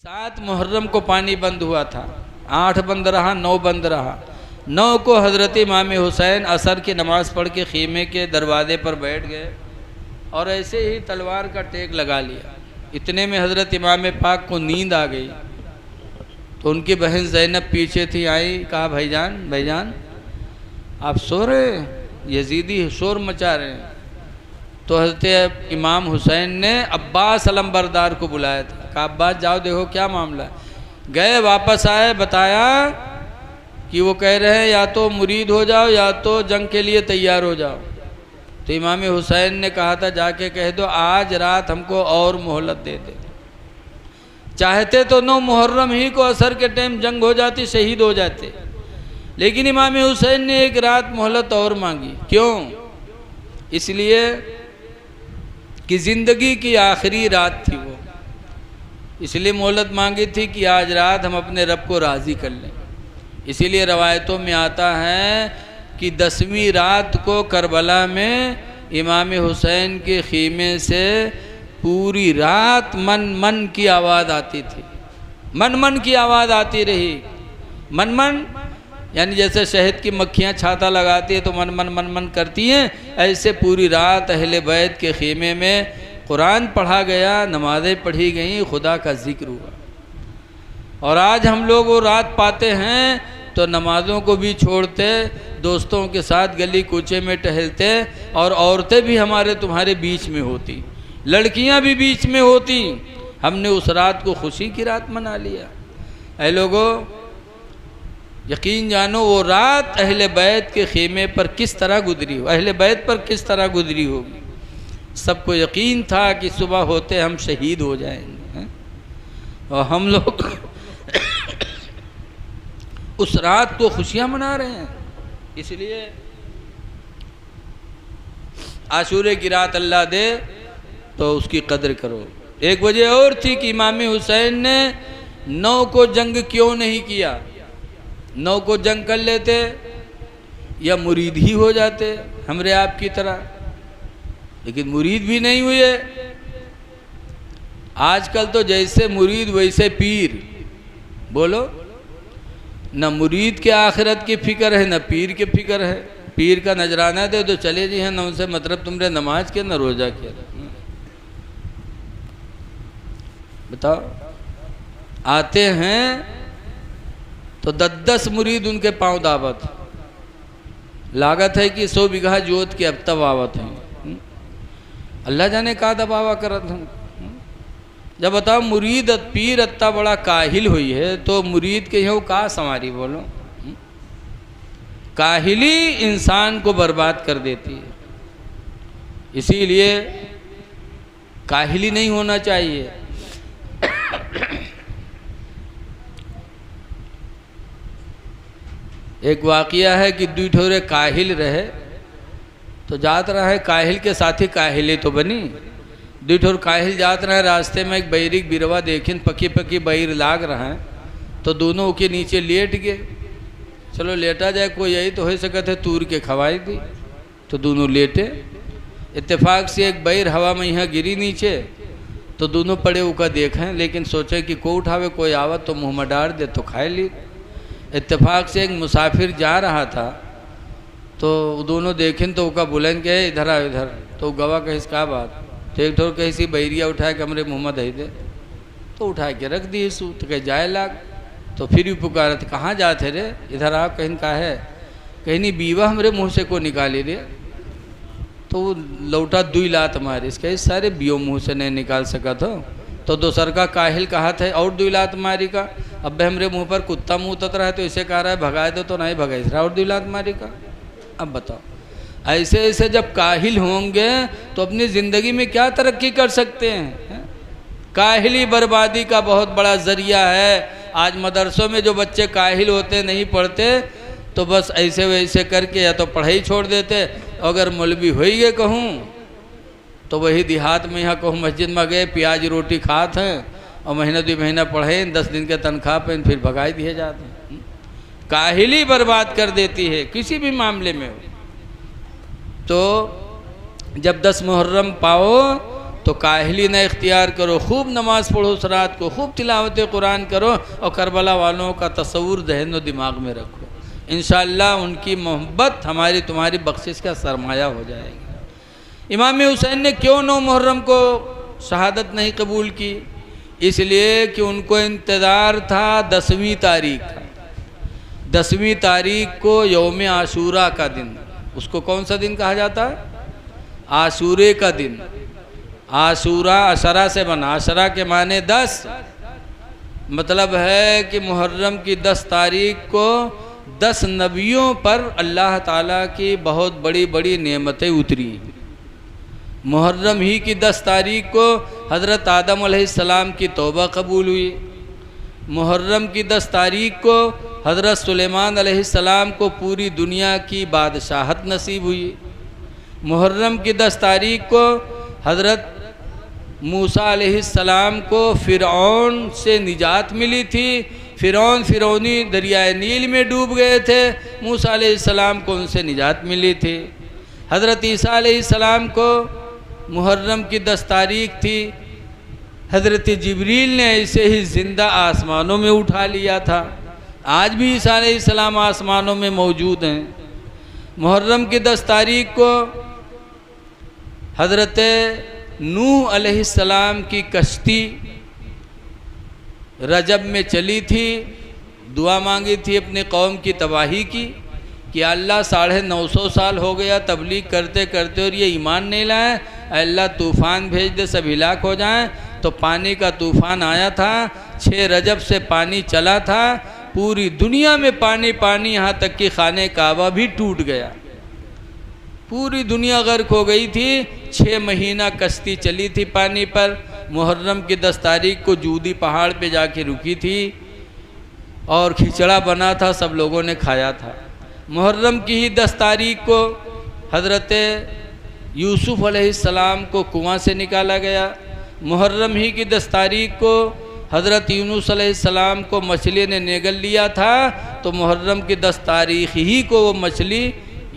7 मुहर्रम को पानी बंद हुआ था, 8 बंद रहा, 9 बंद रहा। 9 को हज़रत इमाम हुसैन असर की नमाज़ पढ़ के ख़ीमे के दरवाज़े पर बैठ गए और ऐसे ही तलवार का टेक लगा लिया। इतने में हज़रत इमाम पाक को नींद आ गई तो उनकी बहन ज़ैनब पीछे थी, आई, कहा भाईजान आप सो रहे हैं, यजीदी शोर मचा रहे हैं। तो हज़रत इमाम हुसैन ने अब्बास अलंबरदार को बुलाया था, कहा अब्बास जाओ देखो क्या मामला है। गए, वापस आए, बताया कि वो कह रहे हैं या तो मुरीद हो जाओ या तो जंग के लिए तैयार हो जाओ। तो इमाम हुसैन ने कहा था जाके कह दो आज रात हमको और मोहलत दे दे। चाहते तो 9 मुहर्रम ही को असर के टाइम जंग हो जाती, शहीद हो जाते, लेकिन इमाम हुसैन ने एक रात मोहलत और मांगी। क्यों? इसलिए कि ज़िंदगी की आखिरी रात थी वो, इसलिए मोहलत मांगी थी कि आज रात हम अपने रब को राज़ी कर लें। इसीलिए रवायतों में आता है कि 10वीं रात को करबला में इमाम हुसैन के ख़ीमे से पूरी रात मन मन की आवाज़ आती थी, मन मन की आवाज़ आती रही। मन मन यानी जैसे शहद की मक्खियाँ छाता लगाती है तो मन मन मन मन करती हैं, ऐसे पूरी रात अहले बैत के ख़ीमे में कुरान पढ़ा गया, नमाज़ें पढ़ी गईं, खुदा का ज़िक्र हुआ। और आज हम लोग वो रात पाते हैं तो नमाज़ों को भी छोड़ते, दोस्तों के साथ गली कूचे में टहलते, और औरतें भी हमारे तुम्हारे बीच में होती, लड़कियां भी बीच में होती। हमने उस रात को खुशी की रात मना लिया। ऐ लोगों, यकीन जानो वो रात अहले बैत के ख़ीमे पर किस तरह गुजरी हो, अहले बैत पर किस तरह गुजरी होगी। सबको यकीन था कि सुबह होते हम शहीद हो जाएंगे, और हम लोग उस रात को खुशियां मना रहे हैं। इसलिए आशूरे की रात अल्लाह दे तो उसकी कदर करो। एक वजह और थी कि इमाम हुसैन ने 9 को जंग क्यों नहीं किया। 9 को जंग कर लेते या मुरीद ही हो जाते हमरे आपकी तरह, लेकिन मुरीद भी नहीं हुए। आजकल तो जैसे मुरीद वैसे पीर, बोलो न मुरीद के आखिरत की फ़िक्र है न पीर की फ़िक्र है। पीर का नजराना दे तो चले जी हैं, न उनसे मतलब तुमरे नमाज के न रोज़ा के। बताओ, आते हैं तो 10-10 मुरीद उनके पांव दावत, लागत है कि 100 बीघा जोत के अब तब आवत हैं। अल्लाह जाने का दबावा करत हैं। जब बताओ मुरीद पीर अत्ता बड़ा काहिल हुई है तो मुरीद के यहाँ का संवारी, बोलो। काहिली इंसान को बर्बाद कर देती है, इसीलिए काहिली नहीं होना चाहिए। एक वाक़िया है कि 2 ठोरे काहिल रहे तो जात रहा है, काहिल के साथी काहिली तो बनी। 2 ठोर काहिल जात रहे, रास्ते में एक बैरिक बिरवा देखिन पकी पकी बैर लाग रहा है तो दोनों के नीचे लेट गए। चलो लेटा जाए, कोई यही तो हो सकते है, तूर के खवाई दी तो दोनों लेटे। इत्तेफाक से एक बैर हवा में यहाँ गिरी नीचे तो दोनों पड़े उका देखें, लेकिन सोचे कि को उठावे, कोई आवत तो मुँह में डाल दे तो खाए ली। इत्तेफाक से एक मुसाफिर जा रहा था तो दोनों देखें तो उका बुलंद के इधर आ इधर, तो गवा कहिस का बात, तो एक ठोर कहीं सी बैरिया उठा के हमरे मुँह में दे दे, तो उठा के रख दी सू, तो कहीं जाए लाग। तो फिर भी पुकारत, कहाँ जाते रे, इधर आप कहीं का है, कहीं नहीं बीवा हमरे मुँह से को निकाली रे। तो वो लौटा 2 लात मारी, इसके सारे बियो मुँह से नहीं निकाल सका तो दोसर का काहिल कहा था और 2 लात मारी का। अब हमरे मुँह पर कुत्ता मुँह तत रहा है तो इसे कह रहा है भगाए दो, तो नहीं भगाई रहा, और 2 लात मारी का। अब बताओ, ऐसे ऐसे जब काहिल होंगे तो अपनी ज़िंदगी में क्या तरक्की कर सकते हैं। काहिली बर्बादी का बहुत बड़ा ज़रिया है। आज मदरसों में जो बच्चे काहिल होते नहीं पढ़ते तो बस ऐसे वैसे करके या तो पढ़ाई छोड़ देते, अगर मौलवी हो ही गए कहूँ तो वही देहात में यहाँ कहूँ मस्जिद में गए प्याज रोटी खाते हैं और महीना 2 महीना पढ़े, 10 दिन के तनख्वाह पे फिर भगाई दिए जाते हैं। काहिली बर्बाद कर देती है किसी भी मामले में हो। तो जब 10 मुहर्रम पाओ तो काहली न इख्तियार करो, खूब नमाज़ पढ़ो, उस रात को खूब तिलावत कुरान करो और करबला वालों का तस्वुर जहन व दिमाग में रखो। इंशाअल्लाह उनकी मोहब्बत हमारी तुम्हारी बख्शिश का सरमाया हो जाएगी। इमाम हुसैन ने क्यों 9 मुहर्रम को शहादत नहीं कबूल की? इसलिए कि उनको इंतज़ार था 10वीं तारीख का। 10वीं तारीख को यौम आशूरा का दिन, उसको कौन सा दिन कहा जाता है? आशूरे का दिन। आशूरा अशरा से बना, अशरा के माने 10, मतलब है कि मुहर्रम की 10 तारीख को 10 नबियों पर अल्लाह ताला की बहुत बड़ी बड़ी नेमतें उतरी। मुहर्रम ही की 10 तारीख को हज़रत आदम अलैहिस्सलाम की तौबा कबूल हुई। मुहर्रम की 10 तारीख को हज़रत सुलेमान अलैहिस्सलाम को पूरी दुनिया की बादशाहत नसीब हुई। मुहर्रम की 10 तारीख को हज़रत मूसा अलैहिस्सलाम को फ़िरऔन से निजात मिली थी। फ़िरौनी दरियाए नील में डूब गए थे, मूसा अलैहिस्सलाम को उनसे निजात मिली थी। हज़रत ईसा अलैहिस्सलाम को मुहर्रम की 10 तारीख थी, हज़रत जिब्रील ने ऐसे ही ज़िंदा आसमानों में उठा लिया था। आज भी ईसा अलैहिस्सलाम आसमानों में मौजूद हैं। मुहर्रम की 10 तारीख को हज़रत नूह अलैहिस्सलाम की कश्ती रजब में चली थी, दुआ मांगी थी अपने कौम की तबाही की कि अल्लाह 950 साल हो गया तबलीग करते करते और ये ईमान नहीं लाए, अल्लाह तूफ़ान भेज दे सब हिलाक हो जाएं। तो पानी का तूफ़ान आया था, 6 रजब से पानी चला था, पूरी दुनिया में पानी पानी, यहाँ तक कि खाने काबा भी टूट गया, पूरी दुनिया गर्क हो गई थी। 6 महीना कश्ती चली थी पानी पर। मुहर्रम की 10 तारीख को जूदी पहाड़ पे जाके रुकी थी और खिचड़ा बना था, सब लोगों ने खाया था। मुहर्रम की ही 10 तारीख को हज़रत यूसुफ़ अलैहिस्सलाम को कुआं से निकाला गया। मुहर्रम ही की 10 तारीख को हज़रत यूनुस अलैहिस्सलाम को मछली ने निगल लिया था, तो मुहर्रम की 10 तारीख ही को वो मछली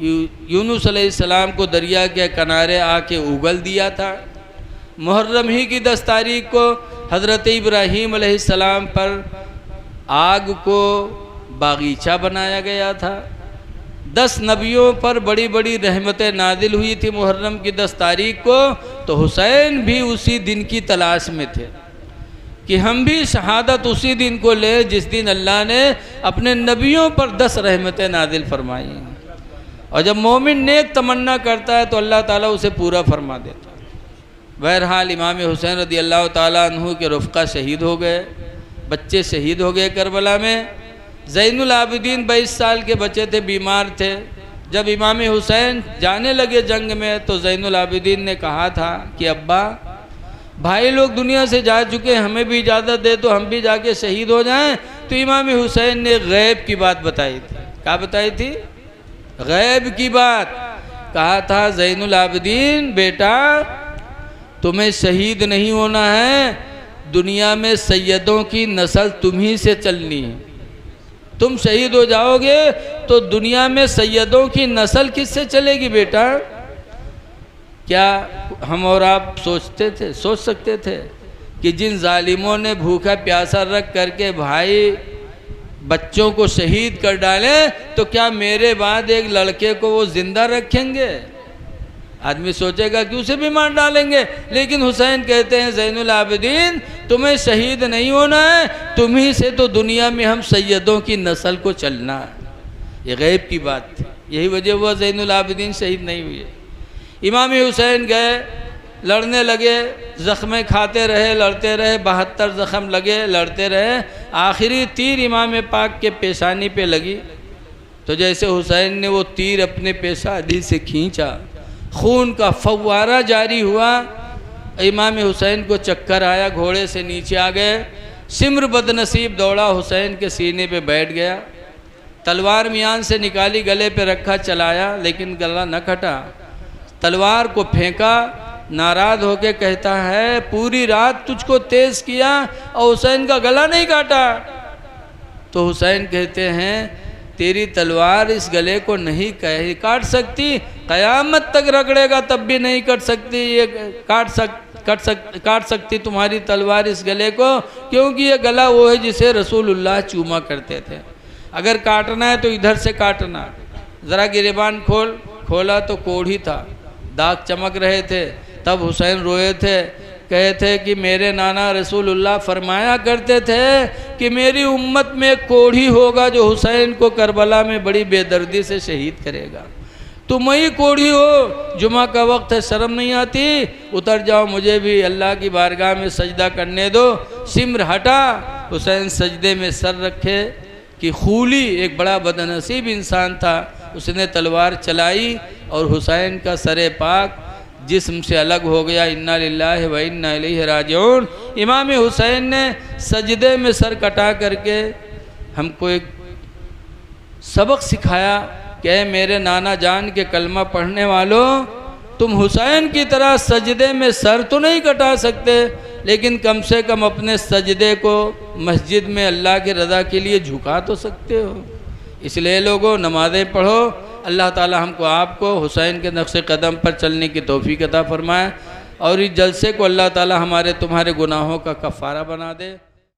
यूनुस अलैहिस्सलाम को दरिया के किनारे आके उगल दिया था। मुहर्रम ही की 10 तारीख को हज़रत इब्राहीम अलैहिस्सलाम पर आग को बागीचा बनाया गया था। 10 नबियों पर बड़ी बड़ी रहमतें नाजिल हुई थी मुहर्रम की 10 तारीख को। तो हुसैन भी उसी दिन की तलाश में थे कि हम भी शहादत उसी दिन को ले जिस दिन अल्लाह ने अपने नबियों पर 10 रहमतें नाजिल फरमाई। और जब मोमिन नेक तमन्ना करता है तो अल्लाह ताला उसे पूरा फरमा देता है। बहरहाल इमाम हुसैन रदी अल्लाह ताला अन्हु के रुफ़क़ा शहीद हो गए, बच्चे शहीद हो गए करबला में। ज़ैनुल आबिदीन 22 साल के बच्चे थे, बीमार थे। जब इमाम हुसैन जाने लगे जंग में तो ज़ैनुल आबिदीन ने कहा था कि अब्बा, भाई लोग दुनिया से जा चुके, हमें भी इजाज़त दे तो हम भी जाके शहीद हो जाएं। तो इमाम हुसैन ने गैब की बात बताई थी। क्या बताई थी? गैब की बात। कहा था ज़ैनुल आबिदीन बेटा, तुम्हें शहीद नहीं होना है, दुनिया में सैयदों की नस्ल तुम्ही से चलनी है। तुम शहीद हो जाओगे तो दुनिया में सैयदों की नस्ल किससे चलेगी बेटा? क्या हम और आप सोच सकते थे कि जिन जालिमों ने भूखा प्यासा रख करके भाई बच्चों को शहीद कर डाले, तो क्या मेरे बाद एक लड़के को वो जिंदा रखेंगे? आदमी सोचेगा कि उसे भी मार डालेंगे। लेकिन हुसैन कहते हैं ज़ैनुल आबिदीन, तुम्हें शहीद नहीं होना है, तुम्ही से तो दुनिया में हम सैयदों की नस्ल को चलना है। ये गैब की बात थी, यही वजह हुआ ज़ैनुल आबिदीन शहीद नहीं हुए। इमाम हुसैन गए, लड़ने लगे, ज़ख्में खाते रहे, लड़ते रहे, 72 ज़ख्म लगे, लड़ते रहे। आखिरी तीर इमाम पाक के पेशानी पे लगी तो जैसे हुसैन ने वो तीर अपने पेशानी से खींचा, खून का फव्वारा जारी हुआ। इमाम हुसैन को चक्कर आया, घोड़े से नीचे आ गए। सिम्र बदनसीब दौड़ा, हुसैन के सीने पे बैठ गया, तलवार मियान से निकाली, गले पे रखा, चलाया, लेकिन गला न कटा। तलवार को फेंका, नाराज़ होके कहता है पूरी रात तुझको तेज़ किया और हुसैन का गला नहीं काटा। तो हुसैन कहते हैं तेरी तलवार इस गले को नहीं काट सकती, क़यामत तक रगड़ेगा तब भी नहीं कट सकती, ये काट काट सकती तुम्हारी तलवार इस गले को, क्योंकि ये गला वो है जिसे रसूलुल्लाह चूमा करते थे। अगर काटना है तो इधर से काटना। ज़रा गिरेबान खोला तो कोढ़ी था, दाग चमक रहे थे। तब हुसैन रोए थे, कहे थे कि मेरे नाना रसूलुल्लाह फरमाया करते थे कि मेरी उम्मत में कोढ़ी होगा जो हुसैन को करबला में बड़ी बेदर्दी से शहीद करेगा। तुम ही कोढ़ी हो, जुमा का वक्त है, शर्म नहीं आती? उतर जाओ, मुझे भी अल्लाह की बारगाह में सजदा करने दो। सिम्र हटा, हुसैन सजदे में सर रखे कि खूली एक बड़ा बदनसीब इंसान था, उसने तलवार चलाई और हुसैन का सरे पाक जिस्म से अलग हो गया। इन्ना लिल्लाहि व इन्ना इलैहि राजिऊन। इमाम हुसैन ने सजदे में सर कटा करके हमको एक सबक सिखाया कि मेरे नाना जान के कलमा पढ़ने वालों, तुम हुसैन की तरह सजदे में सर तो नहीं कटा सकते, लेकिन कम से कम अपने सजदे को मस्जिद में अल्लाह की रज़ा के लिए झुका तो सकते हो। इसलिए लोगों, नमाज़ें पढ़ो। अल्लाह ताला हमको आपको हुसैन के नक्शे कदम पर चलने की तौफीक अता फरमाए और इस जलसे को अल्लाह ताला हमारे तुम्हारे गुनाहों का कफ़ारा बना दे।